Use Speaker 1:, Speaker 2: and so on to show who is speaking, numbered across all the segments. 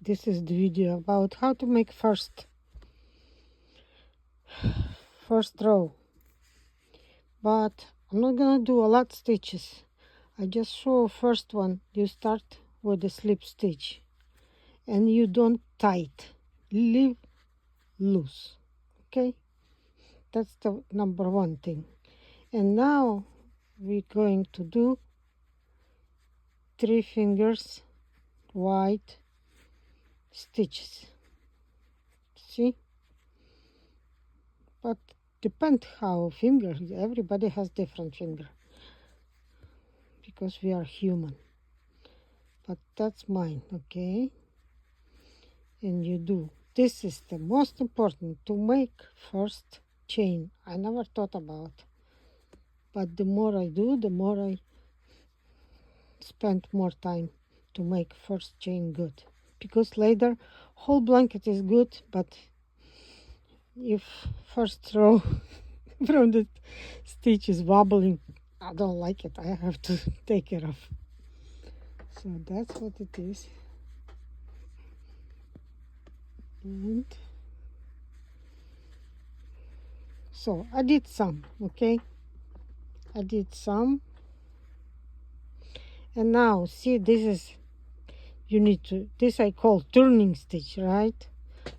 Speaker 1: This is the video about how to make first row, but I'm not gonna do a lot of stitches. I just show first one. You start with the slip stitch and you don't tight, leave loose. Okay, that's the number one thing. And now we're going to do 3 fingers wide stitches. See, but depend how fingers, everybody has different finger because we are human, but that's mine. Okay, and you do this is the most important to make first chain. I never thought about, but the more I do, the more I spend more time to make first chain good, because later whole blanket is good, but if first row from the stitch is wobbling, I don't like it. I have to take it off. So that's what it is. And so I did some, okay, I did some. And now see, this is, you need to, this I call turning stitch, right?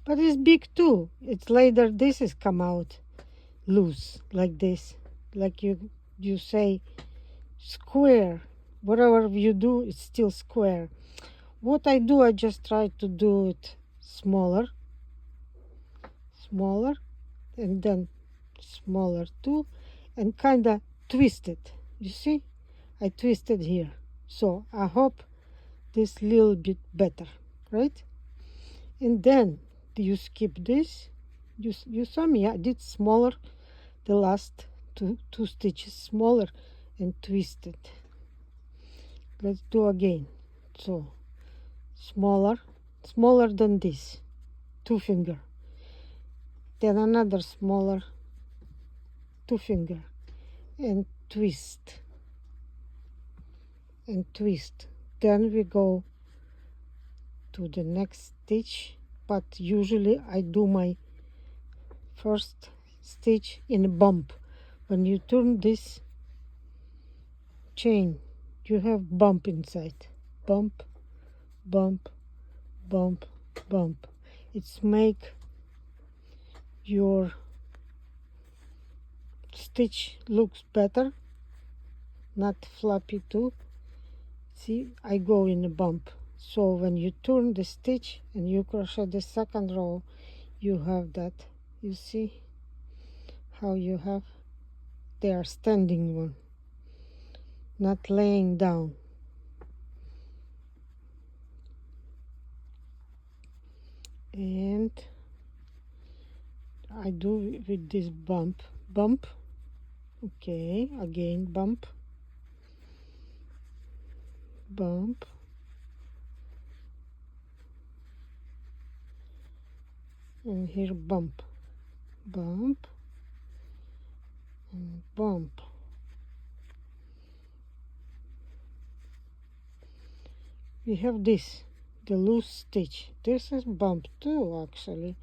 Speaker 1: But it's big too. It's later this is come out loose like this, like you say square. Whatever you do, it's still square. What I do, I just try to do it smaller, and then smaller too, and kind of twist it. You see, I twisted here, so I hope this little bit better, right? And then you skip this. You saw me, I did smaller, the last two stitches smaller and twisted. Let's do again. So smaller than this, 2 finger, then another smaller 2 finger, and twist and twist. Then we go to the next stitch, but usually I do my first stitch in a bump. When you turn this chain, you have bump inside, bump, bump, bump, bump. It's make your stitch looks better, not floppy too. See, I go in a bump. So when you turn the stitch and you crochet the second row, you have that. You see how you have, they are standing one, not laying down. And I do with this bump. Okay, again bump, and here bump, and bump. We have this, the loose stitch. This is bump too actually,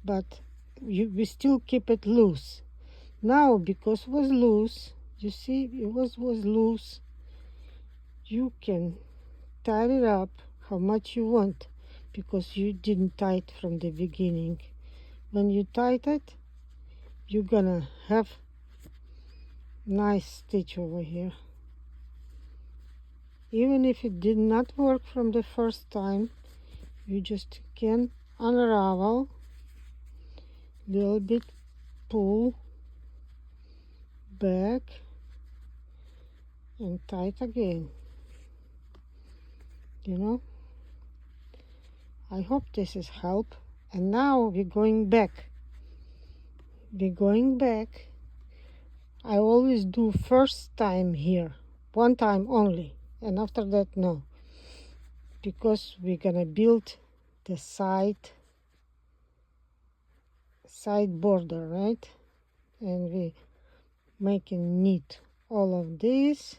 Speaker 1: but we still keep it loose. Now because it was loose, you see, it was loose, you can tie it up how much you want, because you didn't tie it from the beginning. When you tie it, you're gonna have nice stitch over here. Even if it did not work from the first time, you just can unravel, little bit, pull back and tie it again. You know, I hope this is help. And now we're going back. I always do first time here, one time only, and after that no, because we're gonna build the side border, right? And we making neat all of this.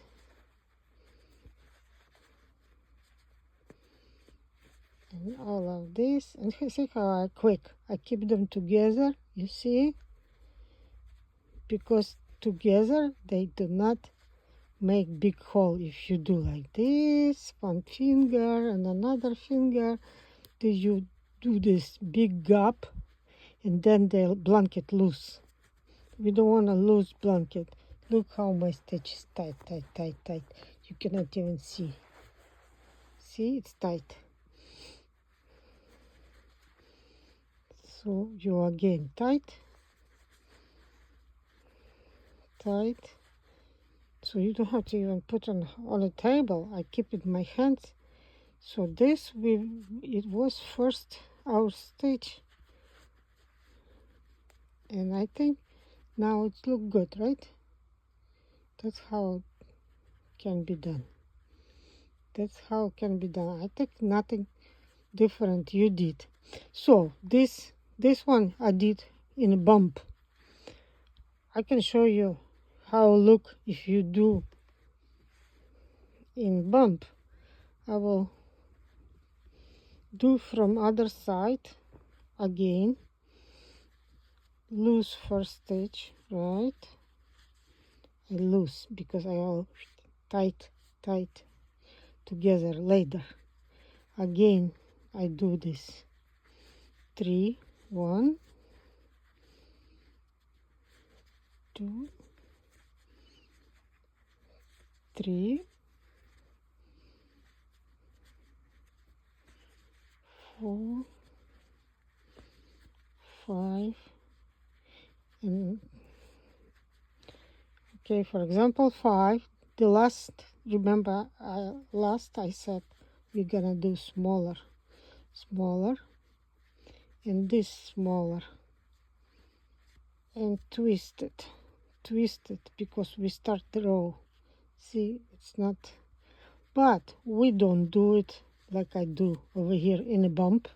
Speaker 1: and all of this. And see how I keep them together, you see, because together they do not make big hole. If you do like this, one finger and another finger, then you do this big gap, and then the blanket loose. We don't want a loose blanket. Look how my stitch is tight, tight, tight, tight. You cannot even see. See, it's tight. So you again tight, tight. So you don't have to even put on a table. I keep it in my hands. So this it was first our stitch, and I think now it look good, right? That's how it can be done. That's how it can be done. I think nothing different you did. So this one I did in a bump. I can show you how look if you do in bump. I will do from other side again. Loose first stitch, right? I loose because I all tight together later. Again I do this 3, 1, 2, 3, 4, 5, and okay, for example 5, the last, remember last I said we're gonna do smaller, and this smaller, and twist it because we start the row. See, it's not, but we don't do it like I do over here in a bump.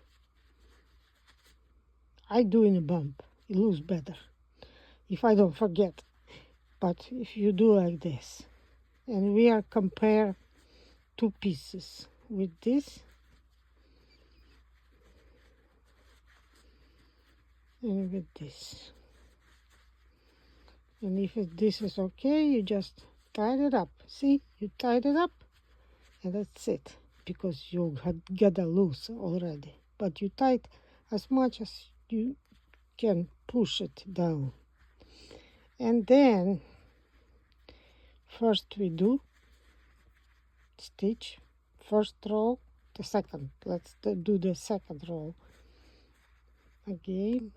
Speaker 1: I do in a bump, it looks better if I don't forget. But if you do like this, and we are compare two pieces with this and with this, and if this is okay, you just tie it up. See, you tied it up, and that's it, because you had got a loose already, but you tied as much as you can push it down. And then first we do stitch first row, the second, let's do the second row again.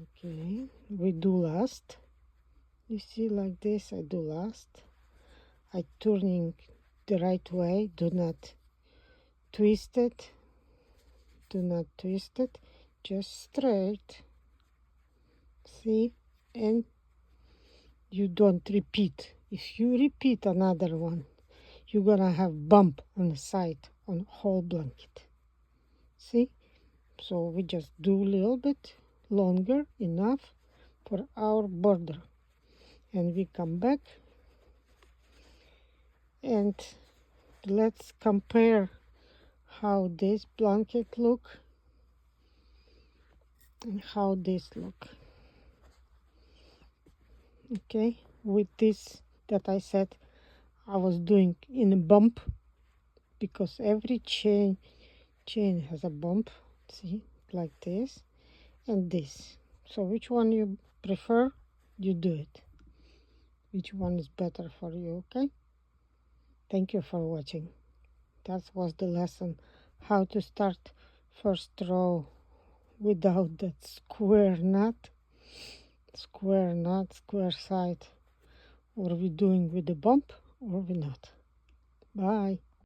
Speaker 1: Okay, we do last. You see, like this I do last. I turning the right way, do not twist it, just straight. See, and you don't repeat. If you repeat another one, you're gonna have bump on the side on whole blanket. See, so we just do a little bit longer, enough for our border, and we come back and let's compare how this blanket look and how this look. Okay, with this that I said I was doing in a bump, because every chain has a bump. See, like this and this. So which one you prefer, you do it. Which one is better for you? Okay, thank you for watching. That was the lesson, how to start first row without that square side, or we doing with the bump or we not. Bye.